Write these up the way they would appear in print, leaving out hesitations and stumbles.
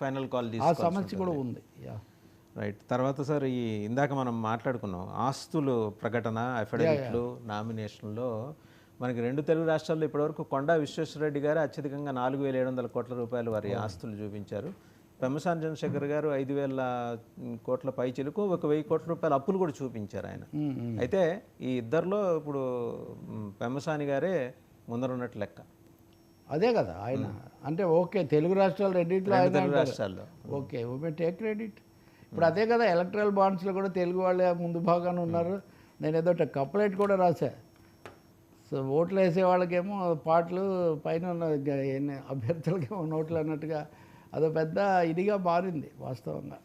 Final call ఆ సమస్య కూడా ఉంది. రైట్. తర్వాత సార్ ఈ ఇందాక మనం మాట్లాడుకున్నాం ఆస్తులు ప్రకటన అఫిడవిట్లు నామినేషన్లో మనకి 2 తెలుగు రాష్ట్రాల్లో ఇప్పటివరకు కొండా విశ్వేశ్వరరెడ్డి గారు అత్యధికంగా 4,700 కోట్ల రూపాయలు వారి ఆస్తులు చూపించారు. పెమ్మసాని చంద్రశేఖర్ గారు 5,000 కోట్ల పైచిలకు 1,000 కోట్ల రూపాయల అప్పులు కూడా చూపించారు ఆయన. అయితే ఈ ఇద్దరిలో ఇప్పుడు పెమ్మసాని గారే ముందరున్నట్టు లెక్క. అదే కదా ఆయన అంటే ఓకే తెలుగు రాష్ట్రాలు రెండింటిలో ఆయన తెలుగు రాష్ట్రాల్లో ఓకే టేక్ క్రెడిట్. ఇప్పుడు అదే కదా ఎలక్ట్రల్ బాండ్స్లో కూడా తెలుగు వాళ్ళే ముందు భాగాన ఉన్నారు. నేను ఏదో కప్లెట్ కూడా రాశా. సో ఓట్లు వేసే వాళ్ళకేమో పాటలు పైన ఉన్న అభ్యర్థులకేమో నోట్లు అన్నట్టుగా అదో పెద్ద ఇదిగా మారింది వాస్తవంగా.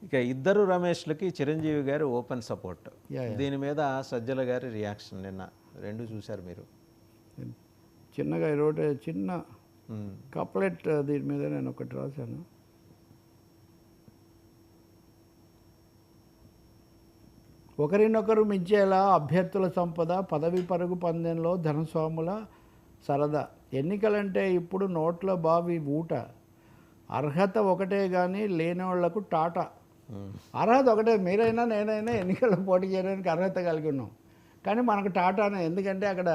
ఇక ఇద్దరు రమేష్లకి చిరంజీవి గారు ఓపెన్ సపోర్ట్. దీని మీద సజ్జల గారి రియాక్షన్ నిన్న 2 చూశారు మీరు. చిన్నగా ఈరోజు చిన్న కప్లెట్ దీని మీద నేను ఒకటి రాశాను. ఒకరినొకరు మించేలా అభ్యర్థుల సంపద, పదవి పరుగు పందెంలో ధనస్వాముల సరదా, ఎన్నికలంటే ఇప్పుడు నోట్ల బావి ఊట, అర్హత ఒకటే కానీ లేనివాళ్లకు టాటా. అర్హత ఒకటే, మీరైనా నేనైనా ఎన్నికల్లో పోటీ చేయడానికి అర్హత కలిగి ఉన్నాం, కానీ మనకు టాటానే. ఎందుకంటే అక్కడ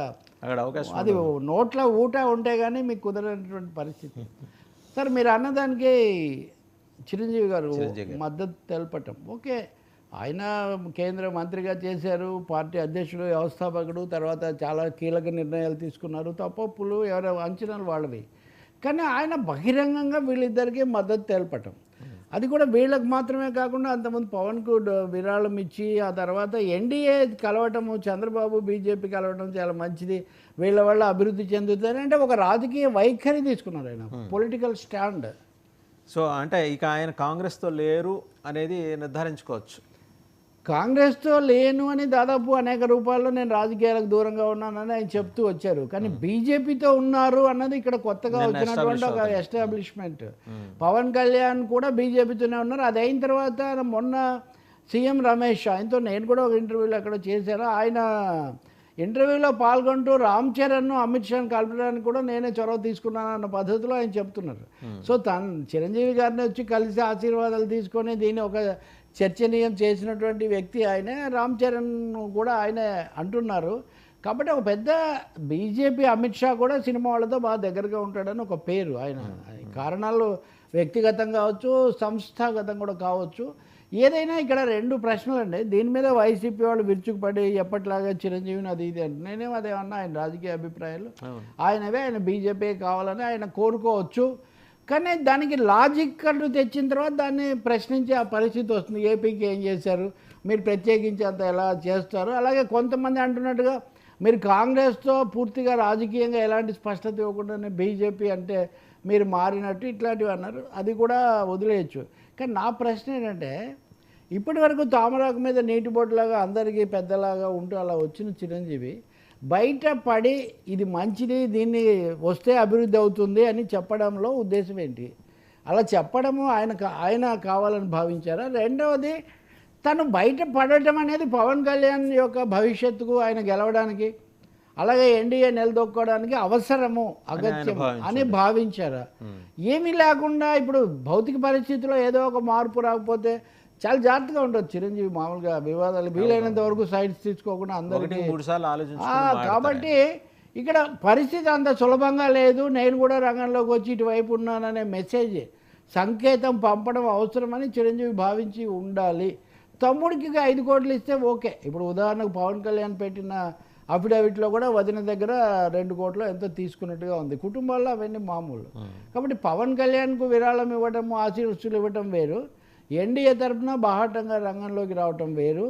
అది నోట్ల ఊట ఉంటే కానీ మీకు కుదరనటువంటి పరిస్థితి. సార్ మీరు అన్నదానికి చిరంజీవి గారు మద్దతు తెలపటం ఓకే. ఆయన కేంద్ర మంత్రిగా చేశారు, పార్టీ అధ్యక్షుడు, వ్యవస్థాపకుడు, తర్వాత చాలా కీలక నిర్ణయాలు తీసుకున్నారు. తప్పొప్పులు ఎవరో అంచనాలు వాళ్ళవి, కానీ ఆయన బహిరంగంగా వీళ్ళిద్దరికీ మద్దతు తెలపటం, అది కూడా వీళ్ళకి మాత్రమే కాకుండా అంతమంది పవన్కు విరాళం ఇచ్చి ఆ తర్వాత ఎన్డీఏ కలవటము, చంద్రబాబు బీజేపీ కలవటం చాలా మంచిది, వీళ్ళ వల్ల అభివృద్ధి చెందుతుంది అంటే ఒక రాజకీయ వైఖరి తీసుకున్నారు ఆయన, పొలిటికల్ స్టాండ్. సో అంటే ఇక ఆయన కాంగ్రెస్తో లేరు అనేది నిర్ధారించుకోవచ్చు. కాంగ్రెస్తో లేను అని దాదాపు అనేక రూపాల్లో నేను రాజకీయాలకు దూరంగా ఉన్నానని ఆయన చెప్తూ వచ్చారు, కానీ బీజేపీతో ఉన్నారు అన్నది ఇక్కడ కొత్తగా వచ్చినటువంటి ఒక ఎస్టాబ్లిష్మెంట్. పవన్ కళ్యాణ్ కూడా బీజేపీతోనే ఉన్నారు. అది అయిన తర్వాత మొన్న సీఎం రమేష్, ఆయనతో నేను కూడా ఒక ఇంటర్వ్యూలో అక్కడ చేశాను. ఆయన ఇంటర్వ్యూలో పాల్గొంటూ రామ్ చరణ్ను అమిత్ షాను కలపడానికి కూడా నేనే చొరవ తీసుకున్నాను అన్న పద్ధతిలో ఆయన చెప్తున్నారు. సో చిరంజీవి గారిని వచ్చి కలిసి ఆశీర్వాదాలు తీసుకొని దీన్ని ఒక చర్చనీయం చేసినటువంటి వ్యక్తి ఆయనే. రామ్ చరణ్ కూడా ఆయనే అంటున్నారు. కాబట్టి ఒక పెద్ద బీజేపీ అమిత్ షా కూడా సినిమా వాళ్ళతో బాగా దగ్గరగా ఉంటాడని ఒక పేరు. ఆయన కారణాలు వ్యక్తిగతం కావచ్చు, సంస్థాగతం కూడా కావచ్చు. ఏదైనా ఇక్కడ 2 ప్రశ్నలు అండి. దీని మీద వైసీపీ వాళ్ళు విరుచుకుపడి ఎప్పటిలాగా చిరంజీవిని అది ఇది అంటే నేనేమో అదేమన్నా ఆయన రాజకీయ అభిప్రాయాలు ఆయనవే, ఆయన బీజేపీ కావాలని ఆయన కోరుకోవచ్చు, కానీ దానికి లాజిక్ అంటూ తెచ్చిన తర్వాత దాన్ని ప్రశ్నించే ఆ పరిస్థితి వస్తుంది. ఏపీకి ఏం చేశారు మీరు, ప్రత్యేకించి అంత ఎలా చేస్తారు. అలాగే కొంతమంది అంటున్నట్టుగా మీరు కాంగ్రెస్తో పూర్తిగా రాజకీయంగా ఎలాంటి స్పష్టత ఇవ్వకుండానే బీజేపీ అంటే మీరు మారినట్టు ఇట్లాంటివి అన్నారు. అది కూడా వదిలేయచ్చు. కానీ నా ప్రశ్న ఏంటంటే ఇప్పటి వరకు తామరాకు మీద నీటి బొట్టులాగా అందరికీ పెద్దలాగా ఉంటూ అలా వచ్చిన చిరంజీవి బయట పడి ఇది మంచిది, దీన్ని వస్తే అభివృద్ధి అవుతుంది అని చెప్పడంలో ఉద్దేశం ఏంటి? అలా చెప్పడము ఆయన కావాలని భావించారా? రెండవది తను బయట పడటం అనేది పవన్ కళ్యాణ్ యొక్క భవిష్యత్తుకు, ఆయన గెలవడానికి, అలాగే ఎన్డీఏ నిలదొక్కోవడానికి అవసరము, అగత్యం అని భావించారా? ఏమీ లేకుండా ఇప్పుడు భౌతిక పరిస్థితిలో ఏదో ఒక మార్పు రాకపోతే చాలా జాగ్రత్తగా ఉంటుంది చిరంజీవి. మామూలుగా వివాదాలు వీలైనంత వరకు సైడ్స్ తీసుకోకుండా అందరికీ. కాబట్టి ఇక్కడ పరిస్థితి అంత సులభంగా లేదు, నేను కూడా రంగంలోకి వచ్చి ఇటువైపు ఉన్నాననే మెసేజ్, సంకేతం పంపడం అవసరమని చిరంజీవి భావించి ఉండాలి. తమ్ముడికి 5 కోట్లు ఇస్తే ఓకే. ఇప్పుడు ఉదాహరణకు పవన్ కళ్యాణ్ పెట్టిన అఫిడవిట్లో కూడా వదిన దగ్గర 2 కోట్లు ఎంతో తీసుకున్నట్టుగా ఉంది. కుటుంబాల్లో అవన్నీ మామూలు. కాబట్టి పవన్ కళ్యాణ్కు విరాళం ఇవ్వటము, ఆశీర్వస్తులు ఇవ్వటం వేరు, ఎన్డీఏ తరఫున బాహాటంగా రంగంలోకి రావటం వేరు.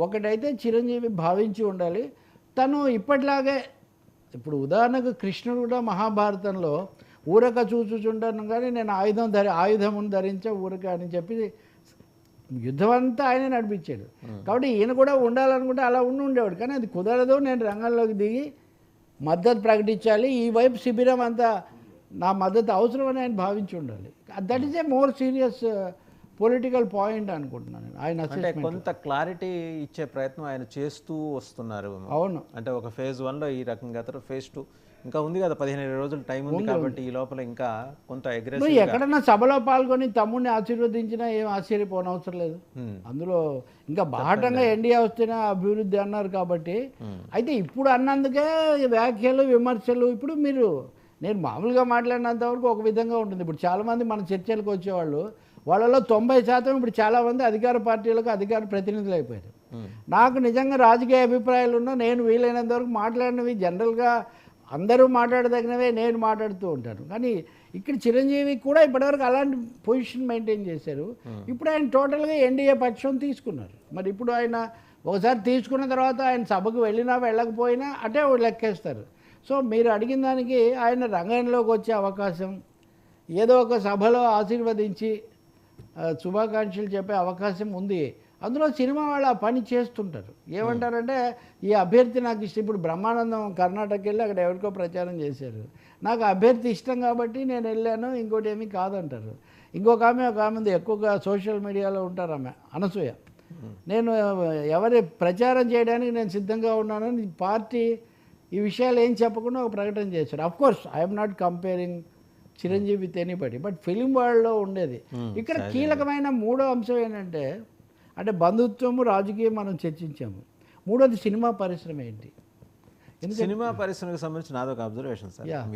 ఒకటైతే చిరంజీవి భావించి ఉండాలి, తను ఇప్పటిలాగే. ఇప్పుడు ఉదాహరణకు కృష్ణుడు కూడా మహాభారతంలో ఊరక చూచుచుంటాను కానీ నేను ఆయుధమును ధరించే ఊరక అని చెప్పి యుద్ధం అంతా ఆయనే నడిపించాడు. కాబట్టి ఈయన కూడా ఉండాలనుకుంటే అలా ఉండేవాడు, కానీ అది కుదరదు. నేను రంగంలోకి దిగి మద్దతు ప్రకటించాలి, ఈ వైపు శిబిరం అంతా నా మద్దతు అవసరమని ఆయన భావించి ఉండాలి. That is a more serious political point అనుకుంటున్నాను. ఆయన అంటే కొంత క్లారిటీ ఇచ్చే ప్రయత్నం ఆయన చేస్తూ వస్తున్నారు. అవును, అంటే ఒక ఫేజ్ 1లో ఈ రకంగా, ఫేజ్ 2 ఇంకా ఉంది కదా 15-20 రోజులు టైం ఉంది కాబట్టి ఈ లోపల ఇంకా కొంత నువ్వు అగ్రెసివ్ ఎక్కడన్నా సభలో పాల్గొని తమ్ముడిని ఆశీర్వదించినా ఏం ఆశ్చర్యపోనవసరం లేదు. అందులో ఇంకా బాహటంగా ఎన్డీఏ వస్తేనే అభివృద్ధి అన్నారు కాబట్టి. అయితే ఇప్పుడు అన్నందుకే వ్యాఖ్యలు విమర్శలు. ఇప్పుడు మీరు నేను మామూలుగా మాట్లాడినంత వరకు ఒక విధంగా ఉంటుంది. ఇప్పుడు చాలామంది మన చర్చలకు వచ్చేవాళ్ళు వాళ్ళలో 90% ఇప్పుడు చాలామంది అధికార పార్టీలకు అధికార ప్రతినిధులు అయిపోయారు. నాకు నిజంగా రాజకీయ అభిప్రాయాలు ఉన్నా నేను వీలైనంత వరకు మాట్లాడినవి జనరల్గా అందరూ మాట్లాడదగినవే నేను మాట్లాడుతూ ఉంటాను. కానీ ఇక్కడ చిరంజీవి కూడా ఇప్పటివరకు అలాంటి పొజిషన్ మెయింటైన్ చేశారు. ఇప్పుడు ఆయన టోటల్గా ఎన్డీఏ పక్షం తీసుకున్నారు. మరి ఇప్పుడు ఆయన ఒకసారి తీసుకున్న తర్వాత ఆయన సభకు వెళ్ళినా వెళ్ళకపోయినా అటే లెక్కేస్తారు. సో మీరు అడిగిన దానికి ఆయన రంగంలోకి వచ్చే అవకాశం, ఏదో ఒక సభలో ఆశీర్వదించి శుభాకాంక్షలు చెప్పే అవకాశం ఉంది. అందులో సినిమా వాళ్ళు ఆ పని చేస్తుంటారు. ఏమంటారంటే ఈ అభ్యర్థి నాకు ఇష్టం. ఇప్పుడు బ్రహ్మానందం కర్ణాటక వెళ్ళి అక్కడ ఎవరికో ప్రచారం చేశారు. నాకు అభ్యర్థి ఇష్టం కాబట్టి నేను వెళ్ళాను, ఇంకోటి ఏమీ కాదంటారు. ఇంకొక ఒక ఆమె ఉంది, ఎక్కువగా సోషల్ మీడియాలో ఉంటారు, ఆమె అనసూయ. నేను ఎవరి ప్రచారం చేయడానికి నేను సిద్ధంగా ఉన్నానని పార్టీ ఈ విషయాలు ఏం చెప్పకుండా ఒక ప్రకటన చేశారు. Of course I'm not comparing Chiranjeevi with anybody, but film వరల్డ్లో ఉండేది. ఇక్కడ కీలకమైన మూడో అంశం ఏంటంటే, అంటే బంధుత్వము రాజకీయం మనం చర్చించాము. మూడోది సినిమా పరిశ్రమ ఏంటి? సినిమా పరిశ్రమకు సంబంధించి నాదొక అబ్జర్వేషన్ సార్.